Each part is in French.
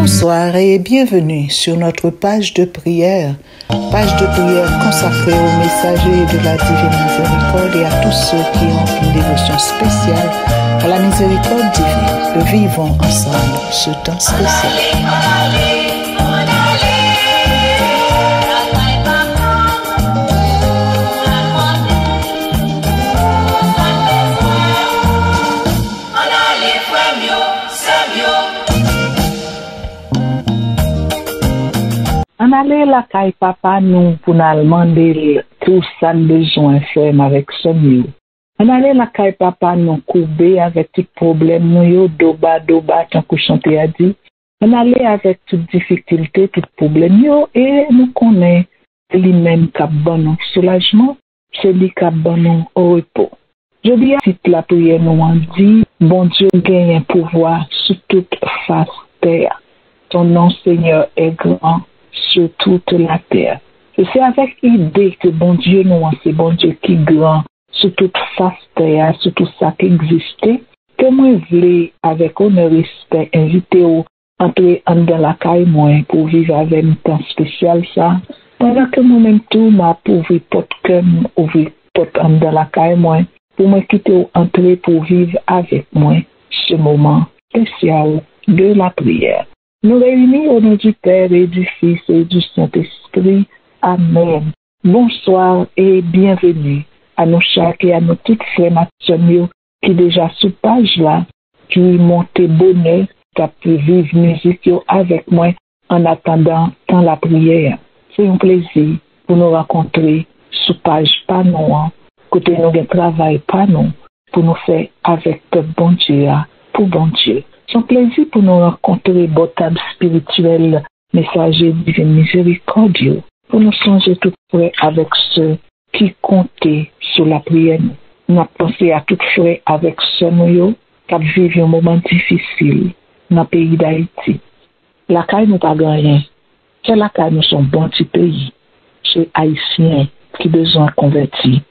Bonsoir et bienvenue sur notre page de prière consacrée aux messagers de la divine miséricorde et à tous ceux qui ont une dévotion spéciale à la miséricorde divine. Vivons ensemble ce temps spécial. On allait la caille papa nous pour nous demander tout ça besoin faire avec ce mieux. On allait la caille papa nous couper avec tout problème nous yo doba tant que chanter a dit. On allait avec toute difficulté, tout problème yo et nous connaît lui-même qui bon nous soulagement, c'est lui qui bon nous au repos. Je dis à toute la prière nous en dit, bon Dieu gagne un pouvoir sur toute face terre. Ton nom Seigneur est grand sur toute la terre. Et c'est avec l'idée que bon Dieu nous, c'est bon Dieu qui est grand sur toute face terre, sur tout ça qui existait, que moi voulais avec honneur et respect inviter au entrer dans la caille moi pour vivre avec un temps spécial ça. Pendant que moi-même tout m'a ouvert porte comme ouvrir porte dans la caille moi pour me quitter ou entrer pour vivre avec moi ce moment spécial de la prière. Nous réunis au nom du Père et du Fils et du Saint-Esprit. Amen. Bonsoir et bienvenue à nos chaque et à nos toutes frères maternels qui déjà sous page là, qui montent bonheur, qui a pu vivre musique avec moi en attendant dans la prière. C'est un plaisir pour nous rencontrer sous page pas nous, côté nous de travail pas nous, pour nous faire avec le bon Dieu, pour bon Dieu. C'est un plaisir pour nous rencontrer botable spirituel, messager divine miséricordieux, pour nous changer tout près avec ceux qui comptaient sur la prière. Nous avons pensé à tout frère avec ceux qui vivent un moment difficile dans le pays d'Haïti. La caille nous pas rien. C'est la caille nous sommes bon petit pays. C'est Haïtiens qui besoin convertir.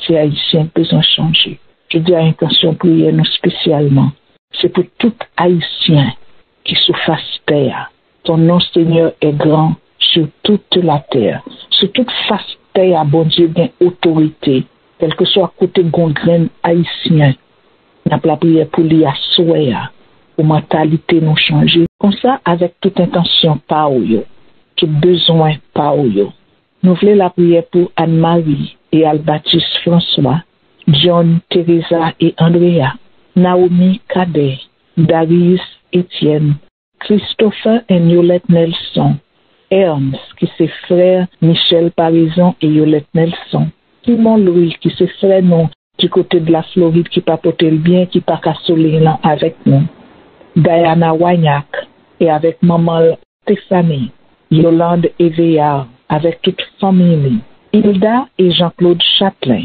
C'est Haïtiens qui besoin changer. Je dis à intention prière nous spécialement. C'est pour tout Haïtien qui se fasse terre. Ton nom, Seigneur, est grand sur toute la terre. Sur toute face terre, bon Dieu, bien autorité. Quel que soit côté gongraine haïtien, n'a pas la prière pour lui assurer, pour mentalité nous changer. Comme ça, avec toute intention, pas ou yo, tout besoin, pas ou yo. Nous voulons la prière pour Anne-Marie et Albaptiste François, John, Teresa et Andrea. Naomi Cadet, Darius Etienne, Christopher et Yolette Nelson, Ernst, qui c'est frère Michel Parison et Yolette Nelson, Simon Louis, qui c'est frère non, du côté de la Floride, qui papote le bien, qui pas cassolé là avec nous, Diana Wagnac, et avec maman Stéphanie, Yolande Eveillard, avec toute famille, Hilda et Jean-Claude Châtelain,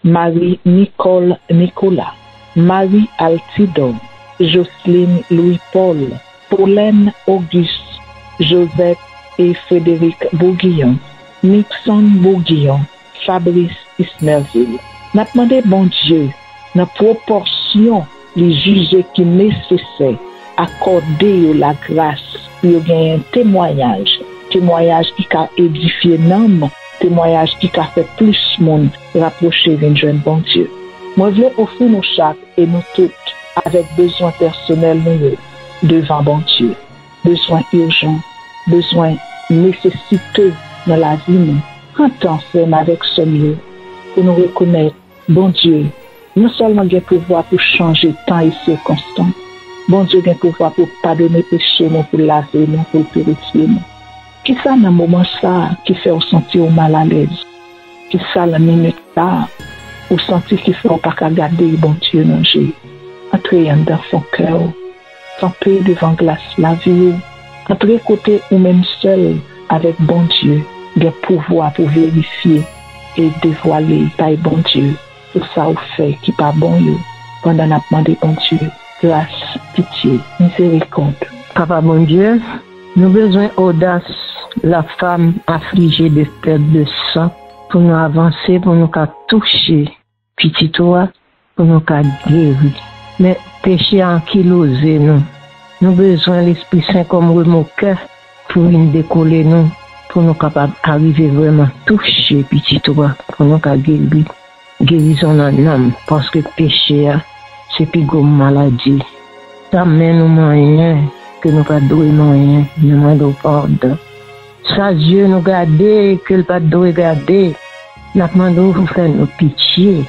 Marie-Nicole Nicolas, Marie Altidon, Jocelyne Louis-Paul, Pauline Auguste, Joseph et Frédéric Bourguillon, Nixon Bourguillon, Fabrice Ismerville. N'a demandé bon Dieu, dans proportion les juges qui nécessaires, accorder la grâce pour gagner un témoignage qui a édifié l'âme, témoignage qui a fait plus monde rapprocher d'un jeune bon Dieu. Moi, je veux offrir nous chaque et nous toutes avec besoin personnel devant bon Dieu. Besoin urgent, besoin nécessiteux dans la vie nous. Entends faire avec ce mieux pour nous reconnaître, bon Dieu, non seulement il y a pouvoir pour changer temps et circonstances, bon Dieu il y a pouvoir pour pardonner péché, pour laver nous, pour purifier nous. Qui ça dans le moment ça qui fait au sentir mal à l'aise? Qui ça la minute là? Ou sentir qu'il ne faut pas garder bon Dieu manger. Entrez dans son cœur, camper devant glace la vie, entrez côté ou même seul avec bon Dieu, de pouvoir pour vérifier et dévoiler par bon Dieu tout ça ou fait qui pas bon yo. Pendant qu'on a demandé bon Dieu, grâce, pitié, miséricorde. Papa bon Dieu, nous besoin audace, la femme affligée de perte de sang, pour nous avancer, pour nous toucher. Petit toi, pour nous guérir. Mais péché ankylosé nous, Nous avons besoin de l'Esprit Saint comme remorqueur pour nous décoller nous, pour nous capables d'arriver vraiment toucher petit toi, pour nous guérir, guérison dans l'âme, parce que péché, c'est plus gros maladie. Ça mène nous moyen que nous pas doué moyen, nous demandons pardon. Ça Dieu nous garder, que le pas doué garder, nous demandons pour faire nos pitié,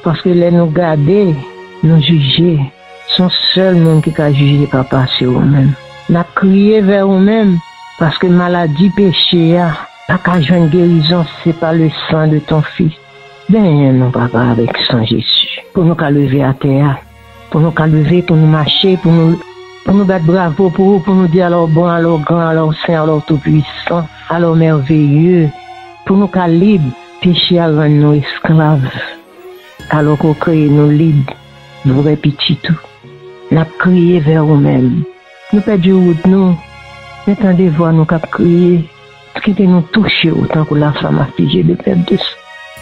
parce que les nous garder, nous juger, sont seuls monde qui a jugé papa sur eux-mêmes. Nous crié vers eux-mêmes, parce que maladie, péché, pas qu'à jouer une guérison, c'est pas le sang de ton fils. Ben, non, papa, avec sang Jésus. Pour nous lever à terre, pour nous lever, pour nous marcher, pour nous battre bravo, pour nous dire alors bon, alors grand, alors saint, alors tout puissant, alors merveilleux, pour nous libres, péché avant nos esclaves, alors qu'on crée nous libres, nous répétons tout. Nous crié vers nous-mêmes. Nous perdons nous. Nous entendez voir nous crier, qui nous toucher autant que la femme affligée de perte de sang.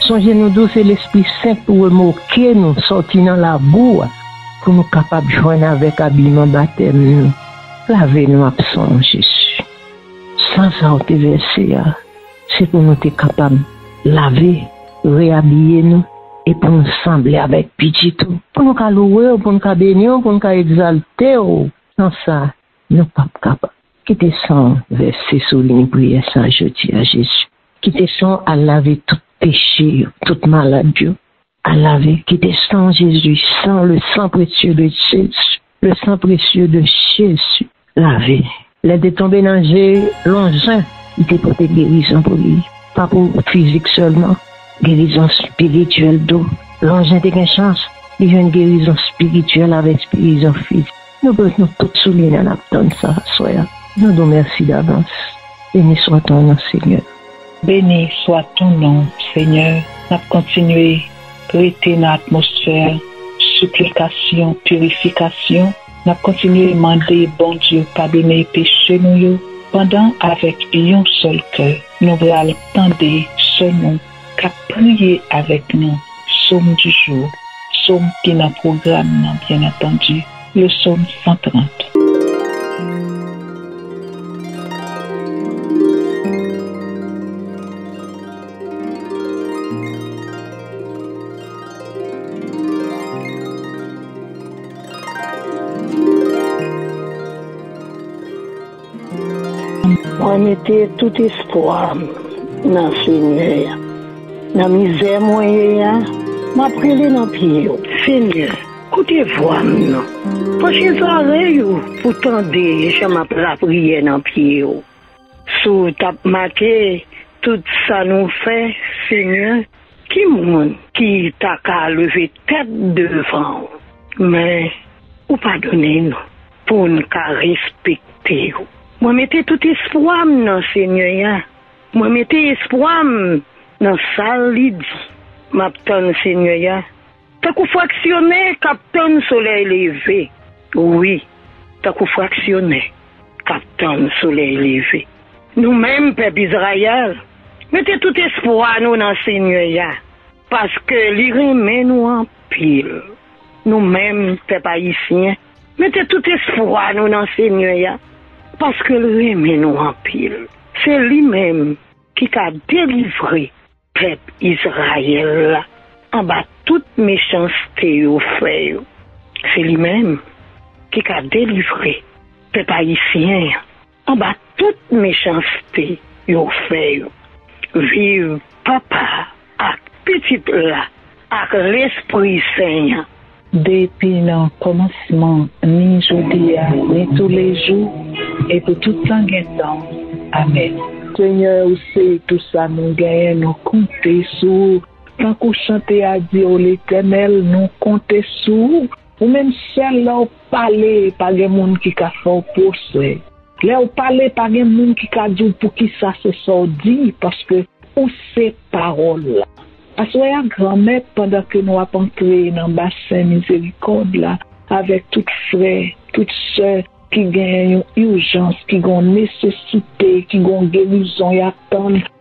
Songez nous d'où c'est l'Esprit Saint pour moquer nous, sortir dans la boue, pour nous capables de joindre avec habillement baptême. Lavez-nous absent, Jésus. Sans ça, on te versé, c'est pour nous être capables de laver, réhabiller nous, et pour nous sembler avec petit tout. Pour nous louer, pour nous bénir, pour nous exalter. Sans ça, nous ne sommes pas capables. Quittez sans verset souligné prière sans jeudi à Jésus. Quittez sans à laver tout péché, toute maladie. À laver, quittez sans Jésus, sans le sang précieux de Jésus. Le sang précieux de Jésus. Laver. Les détombés dans l'ongin, il était pour des guérisons pour lui. Pas pour physique seulement. Guérison spirituelle d'eau. L'ongin était une chance. Il y a une guérison spirituelle avec guérison physique. Nous pouvons tous souligner dans la ça, soya. Nous nous merci d'avance. Béni soit ton nom, Seigneur. Béni soit ton nom, Seigneur. Nous continuons à prêter dans l'atmosphère, supplication, purification. Nous continuons à demander, bon Dieu, pardonner les péchés nous. Pendant avec un seul cœur, nous allons attendre ce nom, qu'à prier avec nous. Psaume du jour, psaume qui est dans le programme, bien entendu, le psaume 130. Moi, mettez tout espoir dans le Seigneur. Dans la misère, moi, je prie dans le pied. Seigneur, écoutez-moi, non. Parce que j'arrive pour tendre, je m'appelle la prière dans le pied. Si tu as marqué tout ça nous fait, Seigneur, qui monde qui t'a qu'à lever tête devant, mais ou pardonnez-nous pour nous respecter. Moi, mettez tout espoir dans le Seigneur. Moi, mettez espoir dans ça, l'idée. M'attends, Seigneur. T'as qu'à fractionner, capitaine soleil levé. Oui, t'as qu'à fractionner, capitaine soleil levé. Nous-mêmes, peuple Israël, mettez tout espoir nous dans le Seigneur. Parce que l'irrémé nous en pile. Nous-mêmes, peuple haïtien, mettez tout espoir nous dans le Seigneur. Parce que le remet nous en pile. C'est lui-même qui a délivré le peuple Israël en bas toute méchanceté au fait. C'est lui-même qui a délivré le peuple haïtien en bas toute méchanceté au fait. Vive papa avec petite là, avec l'Esprit Saint. Depuis le commencement, ni aujourd'hui, ni tous les jours, et pour tout le temps. Amen. Seigneur, aussi, tout ça, nous gagnons, nous comptons sur. Tant qu'on chante à Dieu, l'Éternel, nous comptons sur. Ou même seul là, on parle, pas de monde qui a fait un procès. Là, on parle, pas de monde qui a dit pour qui ça se soit dit, parce que on sait parole là. Parce que la grand-mère, pendant que nous avons entré dans le bassin miséricorde là, avec toutes frères, toutes sœurs qui ont une urgence, qui ont une nécessité, qui ont une guérison,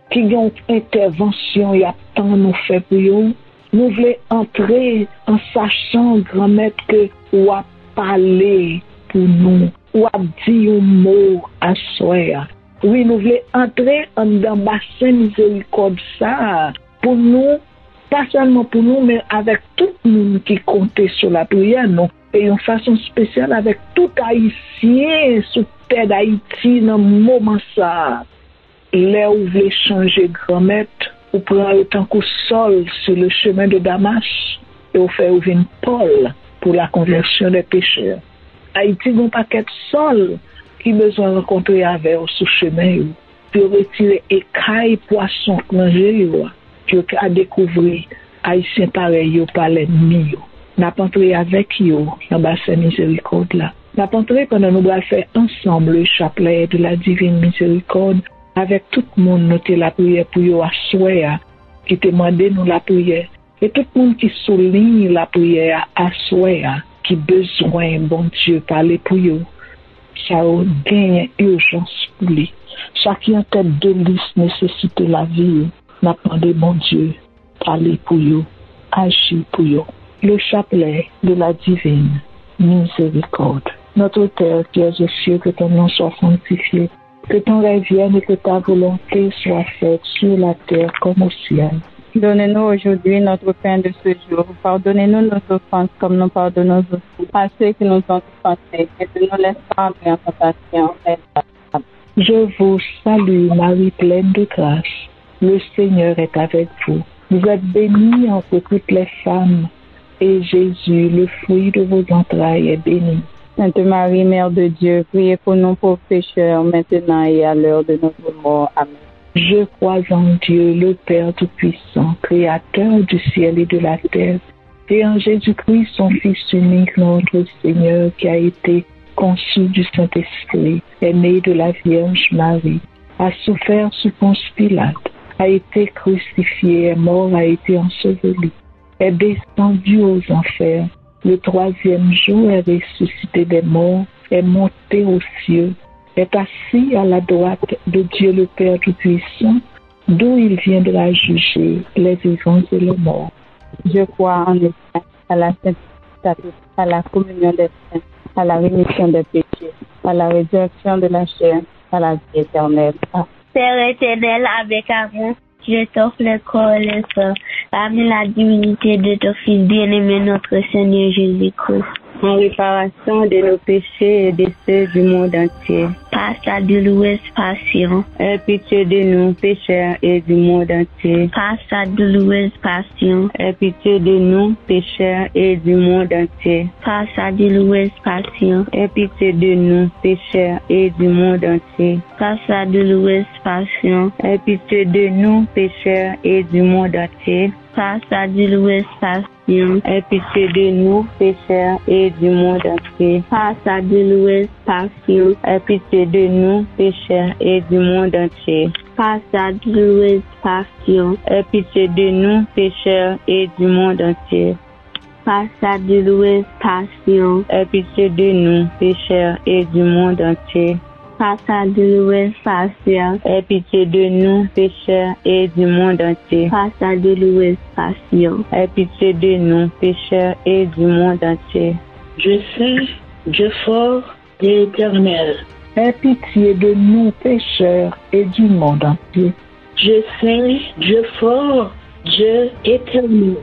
qui ont une intervention, ils attendent nous faire pour eux. Nous voulons entrer en sachant, grand-mère, que nous allons parler pour nous. ou a dit un mot à soi. Oui, nous voulons entrer dans le bassin miséricorde ça pour nous, pas seulement pour nous, mais avec tout le monde qui comptait sur la prière, non. Et en façon spéciale avec tout Haïtien sous terre d'Haïti dans le moment ça. Là où vous voulez changer grand-mère, vous prenez autant que sol sur le chemin de Damas et vous faites ouvrir une Paul pour la conversion des pécheurs. Haïti n'a pas qu'être sol qui besoin de rencontrer avec au sous-chemin pour retirer écailles, poissons, manger, pour découvrir Haïtien pareil par l'ennemi. N'a pas entré avec eux dans le bassin miséricorde là. N'a pas entré pendant nous allons faire ensemble le chapelet de la divine miséricorde avec tout le monde noter la prière pour eux à soi qui te demande nous la prière et tout le monde qui souligne la prière à soi qui besoin bon Dieu parler pour eux. Ça a gagné urgence pour lui. Chacun tête de liste nécessite la vie. N'a pas de bon Dieu parler pour eux, agir pour eux. Le chapelet de la divine miséricorde. Notre Père qui es aux cieux, que ton nom soit sanctifié, que ton règne vienne et que ta volonté soit faite sur la terre comme au ciel. Donnez-nous aujourd'hui notre pain de ce jour. Pardonnez-nous nos offenses comme nous pardonnons aussi à ceux qui nous ont offensés. Et ne nous laisse pas entrer en tentation. Je vous salue, Marie pleine de grâce. Le Seigneur est avec vous. Vous êtes bénie entre toutes les femmes. Et Jésus, le fruit de vos entrailles, est béni. Sainte Marie, Mère de Dieu, priez pour nous pauvres pécheurs, maintenant et à l'heure de notre mort. Amen. Je crois en Dieu, le Père Tout-Puissant, Créateur du ciel et de la terre, et en Jésus-Christ, son Fils unique, notre Seigneur, qui a été conçu du Saint-Esprit, est né de la Vierge Marie, a souffert sous Ponce Pilate, a été crucifié, est mort, a été enseveli, est descendu aux enfers. Le troisième jour est ressuscité des morts, est monté aux cieux, est assis à la droite de Dieu le Père Tout-Puissant, d'où il viendra juger les vivants et les morts. Je crois en l'Esprit, à la sainteté, à la communion des saints, à la rémission des péchés, à la résurrection de la chair, à la vie éternelle. Père éternel, avec amour, je t'offre le corps et le sang, parmi la divinité de ton Fils bien-aimé, notre Seigneur Jésus-Christ. En réparation de nos péchés et de ceux du monde entier. Par sa douloureuse passion. Aie pitié de nous, pécheurs, et du monde entier. Par sa douloureuse passion. Aie pitié de nous, pécheurs, et du monde entier. Par sa douloureuse passion. Aie pitié de nous, pécheurs, et du monde entier. Par sa douloureuse passion. Aie pitié de nous, pécheurs, et du monde entier. Par sa douloureuse passion. Aie pitié de nous, pécheurs, et du monde entier. Par sa douloureuse passion. Aie pitié de nous, pécheurs, et du monde entier. Par sa douloureuse passion. Aie pitié de nous, pécheurs, et du monde entier. Par sa douloureuse passion. Aie pitié de nous, pécheurs, et du monde entier. Par sa douloureuse passion. Aie pitié de nous, pécheurs, et du monde entier. Par sa douloureuse passion. Aie pitié de nous, pécheurs, et du monde entier. Dieu saint, Dieu fort et éternel. Aie pitié de nous, pécheurs, et du monde entier. Dieu saint, Dieu fort, Dieu éternel.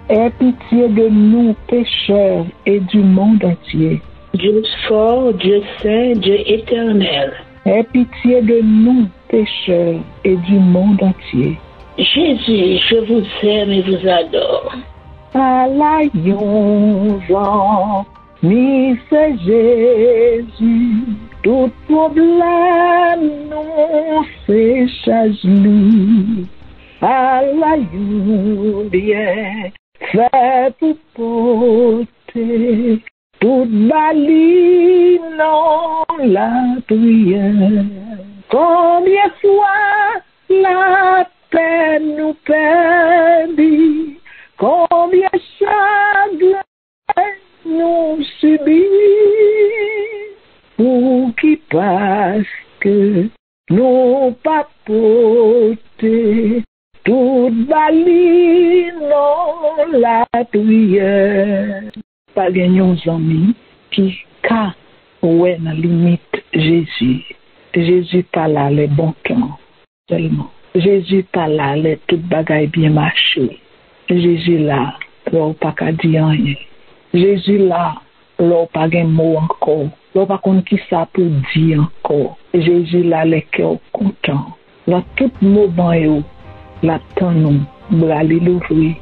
Aie pitié de nous, pécheurs, et du monde entier. Dieu fort, Dieu saint, Dieu éternel. Aie pitié de nous, pécheurs, et du monde entier. Jésus, je vous aime et vous adore. Allayons-en, c'est Jésus, tout problème nous c'est charge-lui. Allayons bien, fait pour porter. Toute balie non la prière. Combien fois la peine nous perdit, combien chagrin nous subit, pour qui parce que nous pas porter. Toute balie non la prière. Pas gagnon amis qui ka ouais, dans la limite, Jésus. Jésus pas là, les bons temps, seulement. Jésus pas là, les toutes bagailles bien marché. Jésus là, là, pas qu'à dire rien. Jésus là, là, pas de mot encore. Là, pas qu'on qui ça pour dire encore. Jésus là, les cœurs contents. Là, tout moment, yo, là, tant nous, bras l'ouvrir,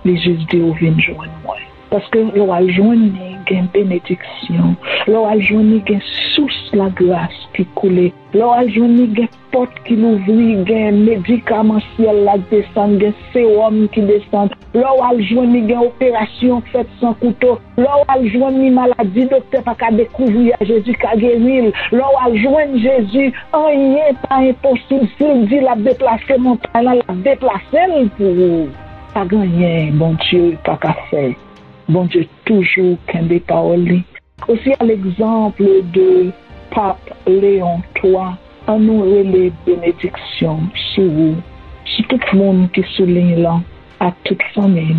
les juste dire, viens joindre moi. Parce que l'on joindre une bénédiction, l'on joindre une source la grâce qui coule, l'on joindre une porte qui l'ouvre, une médicament ciel la descend, un sérum qui descend, l'on joindre une opération faite sans couteau, l'on joindre une maladie, docteur pas qu'à découvrir Jésus qui a guéri, l'on joindre Jésus, rien pas impossible, s'il dit la déplacer montagne, la déplacer pour pas gagner, bon Dieu, pas qu'à faire. Bon Dieu, toujours qu'un des paroles. Aussi à l'exemple de Pape Léon III, on nous les bénédictions sur vous, sur tout le monde qui souligne là, à toute famille.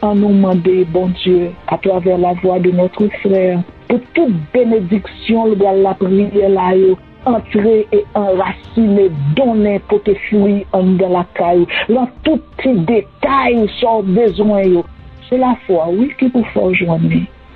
On nous demande, bon Dieu, à travers la voix de notre frère, pour toute bénédiction, la prière là, entrer et enraciner, donner pour te fruits dans la caille, dans tout petit détail sur besoin. C'est la foi, oui, qui vous fait joindre,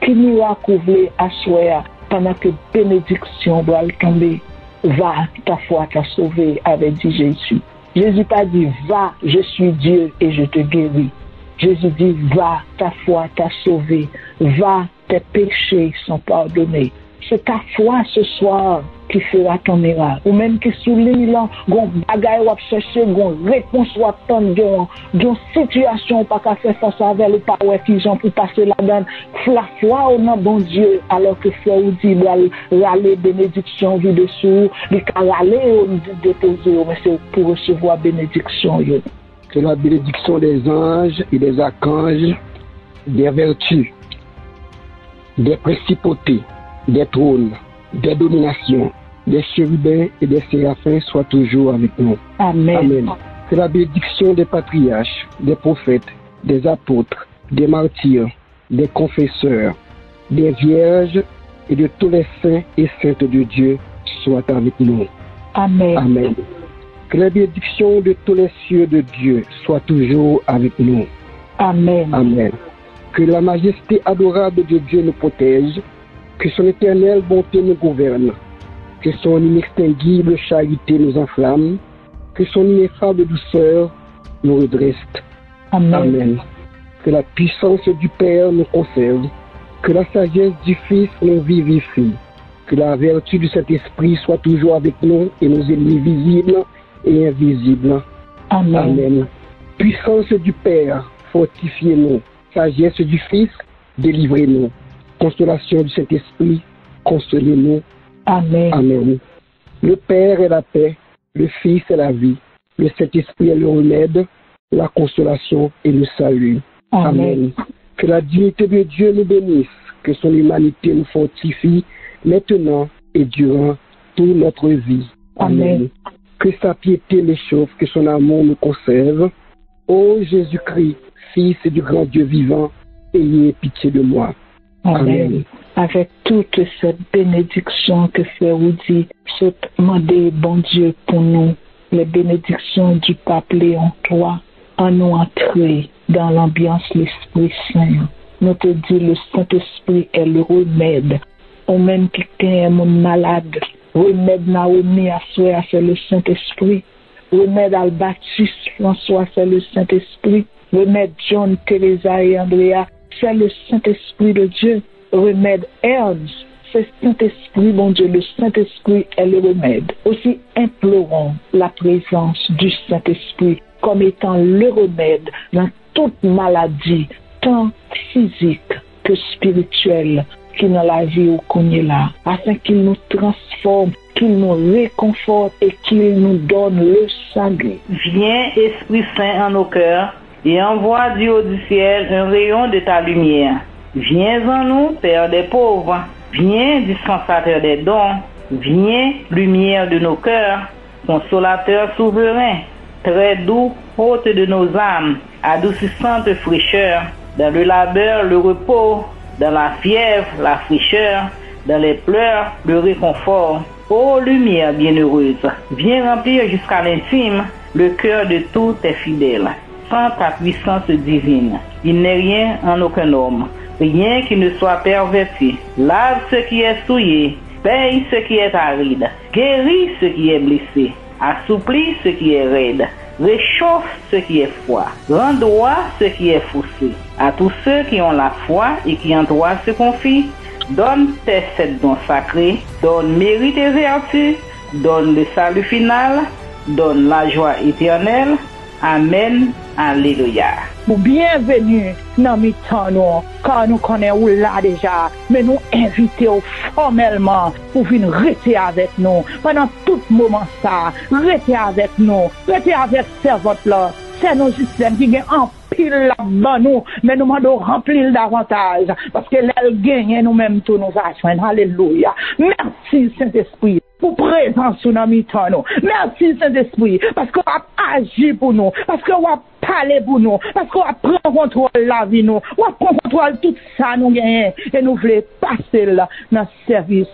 qui nous a couvré à soi pendant que bénédiction doit tomber. Va, ta foi t'a sauvé, avait dit Jésus. Jésus pas dit, va, je suis Dieu et je te guéris. Jésus dit, va, ta foi t'a sauvé. Va, tes péchés sont pardonnés. C'est ta foi ce soir qui fera ton miracle. Ou même qui souligne là, gon bagay ou chercher, gon réponse ou attendre, gon situation pas qu'à faire face avec le pas ouais qui ont pour passer là-dedans. La foi au nom bon Dieu, alors que frère ou dit râler bénédiction vu dessous, les râler ou déposer, mais c'est pour recevoir bénédiction. C'est la bénédiction des anges et des archanges, des vertus, des principautés, des trônes, des dominations, des chérubins et des séraphins soient toujours avec nous. Amen. Amen. Que la bénédiction des patriarches, des prophètes, des apôtres, des martyrs, des confesseurs, des vierges et de tous les saints et saintes de Dieu soit avec nous. Amen. Amen. Que la bénédiction de tous les cieux de Dieu soit toujours avec nous. Amen. Amen. Que la majesté adorable de Dieu nous protège, que son éternelle bonté nous gouverne, que son inextinguible charité nous enflamme, que son ineffable douceur nous redresse. Amen. Amen. Que la puissance du Père nous conserve, que la sagesse du Fils nous vivifie, que la vertu du Saint-Esprit soit toujours avec nous et nos ennemis visibles et invisibles. Amen. Amen. Puissance du Père, fortifiez-nous. Sagesse du Fils, délivrez-nous. Consolation du Saint-Esprit, consolez-nous. Amen. Amen. Le Père est la paix, le Fils est la vie, le Saint-Esprit est le remède, la consolation et le salut. Amen. Amen. Que la dignité de Dieu nous bénisse, que son humanité nous fortifie, maintenant et durant toute notre vie. Amen. Que sa piété l'échauffe, que son amour nous conserve. Ô Jésus-Christ, Fils du grand Dieu vivant, ayez pitié de moi. Amen. Avec toute cette bénédiction que Frère Woody se demandé, bon Dieu, pour nous, les bénédictions du pape Léon III, en nous entrer dans l'ambiance l'Esprit Saint. Nous te dit, le Saint-Esprit est le remède. Ou même qui est un monde malade, remède Naomi à soi, c'est le Saint-Esprit. Remède Al-Baptiste François, c'est le Saint-Esprit. Remède John, Teresa et Andrea, c'est le Saint-Esprit de Dieu. Remède Ernst, c'est le Saint-Esprit, mon Dieu, le Saint-Esprit est le remède. Aussi implorons la présence du Saint-Esprit comme étant le remède dans toute maladie, tant physique que spirituelle, qui dans la vie où qu'on est là, afin qu'il nous transforme, qu'il nous réconforte et qu'il nous donne le salut. Viens, Esprit Saint, en nos cœurs, et envoie du haut du ciel un rayon de ta lumière. Viens en nous, Père des pauvres. Viens, dispensateur des dons. Viens, lumière de nos cœurs, consolateur souverain, très doux, hôte de nos âmes, adoucissante fraîcheur, dans le labeur, le repos, dans la fièvre, la fraîcheur, dans les pleurs, le réconfort. Ô lumière bienheureuse, viens remplir jusqu'à l'intime le cœur de tous tes fidèles. Sans ta puissance divine, il n'est rien en aucun homme, rien qui ne soit perverti. Lave ce qui est souillé, paye ce qui est aride, guéris ce qui est blessé, assouplis ce qui est raide, réchauffe ce qui est froid, rends droit ce qui est faussé. À tous ceux qui ont la foi et qui en toi se confient, donne tes 7 dons sacrés, donne mérite et vertu, donne le salut final, donne la joie éternelle. Amen. Alléluia. Bienvenue dans mes temps, car nous connaissons là déjà, mais nous invitons formellement pour venir rester avec nous pendant tout moment ça, rester avec nous, rester avec servante là. C'est nos systèmes qui gagnent en pile là-bas nous, mais nous demandons remplir davantage, parce que l'elle gagne nous-mêmes tous nos achats. Alléluia. Merci Saint-Esprit pour présence sous nos mitons. Merci Saint-Esprit, parce qu'on a agi pour nous, parce qu'on a parlé pour nous, parce qu'on a pris contrôle de la vie nous, on a pris contrôle tout ça nous gagnons, et nous voulons passer là dans le service.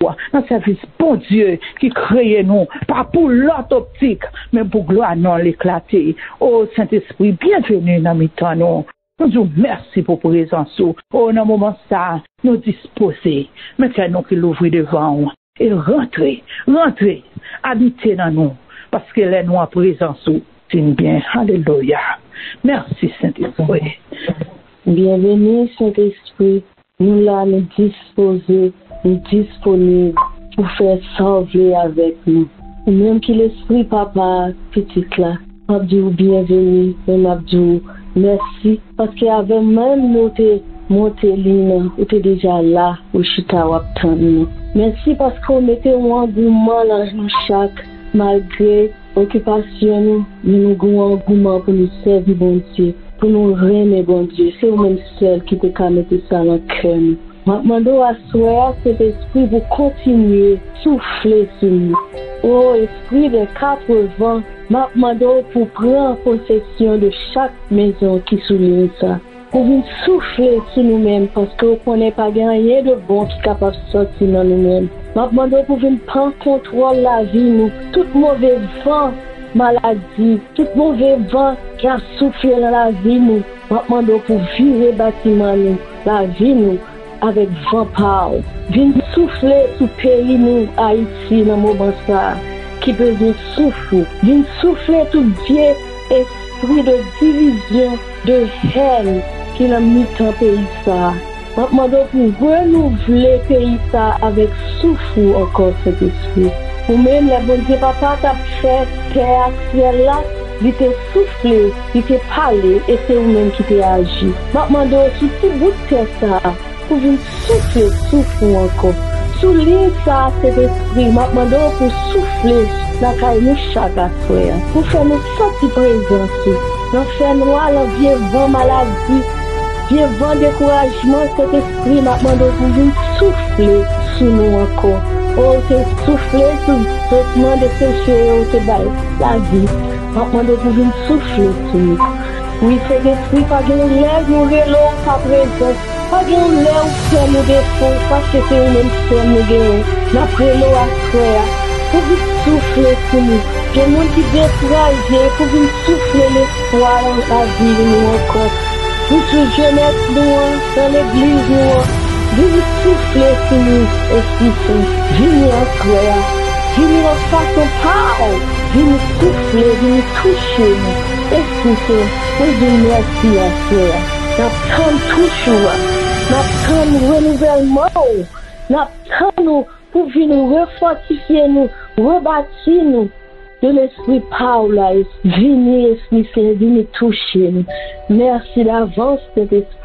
Dans le service bon Dieu qui crée nous, pas pour l'autre optique, mais pour gloire non l'éclater. Oh Saint-Esprit, bienvenue dans mes temps. Nous disons merci pour présence. Oh, dans le moment ça, nous disposer. Maintenant qu'il ouvre devant nous. Et rentrez, habitez dans nous. Parce que là, nous en présence, c'est bien. Alléluia. Merci Saint-Esprit. Bienvenue Saint-Esprit. Nous là, nous disposer. Nous disponibles pour faire sauver avec nous. Et même que l'esprit papa, petit là, Abdou bienvenue, même Abdou, merci, parce qu'avec même nous monté l'île, ou t'es déjà là, au chita ou nous. Merci parce qu'on mettait un engouement dans nous chaque, malgré occupation, nous avons un engouement pour nous servir bon Dieu, pour nous rendre bon Dieu. C'est vous-même seul qui peut mettre ça dans le cœur. Mando à soi cet esprit pour continuer souffler sur nous. Oh esprit de 80, mando pour prendre possession de chaque maison qui souligne ça. Pour venir souffler sur nous-mêmes parce qu'on ne connaît pas rien de bon qui est capable de sortir dans nous-mêmes. Mando pour venir prendre contrôle de la vie nous. Tout mauvais vent, maladie, tout mauvais vent qui a soufflé dans la vie nous. Mando pour virer bâtiment nous, la vie nous. Avec vent par, viens souffler sous pays nous Haïti dans le moment ça, qui besoin souffler, viens souffler tout vieux esprit de division, de haine qui n'a mis dans pays ça. Maintenant pour renouveler pays ça avec souffle encore cet esprit. Ou même les bon Dieu papa t'a fait terre actuelle là, il t'a soufflé, il t'a parlé et c'est vous-même qui t'a agi. Maintenant sur tout bout de terre ça. Pour venir souffler encore. Souligne ça, cet esprit, maintenant pour souffler dans nous chaque soir. Pour faire nous sortir présence. Dans faire noir, la vieux vent maladie, vieux vent découragement, cet esprit, maintenant pour venir souffler sur nous encore. Oh, c'est souffler sur le traitement de péché, oh, c'est la vie. Maintenant pour venir souffler sur nous. Oui, cet esprit, pas de lèvres, nous relons sa présence. Pas de l'eau faire nos défauts, parce que c'est une même faire nos défauts. L'après l'eau à frère, pour vous souffler sur nous. J'ai mon qui découragé, pour vous souffler l'espoir dans la vie de nous encore. Pour ce jeunesse nous, dans l'église nous, vous souffler sur nous, Esprit Saint. Venez en frère, venez en façon parole, venez souffler, venez toucher nous. Esprit Saint, vous dites merci à frère. N'attendons toujours. N'attendons renouvellement, n'attendons pour venir refortifier nous, rebâtir nous de l'esprit Paul, venez Esprit Saint, venez toucher nous. Merci d'avance cet esprit.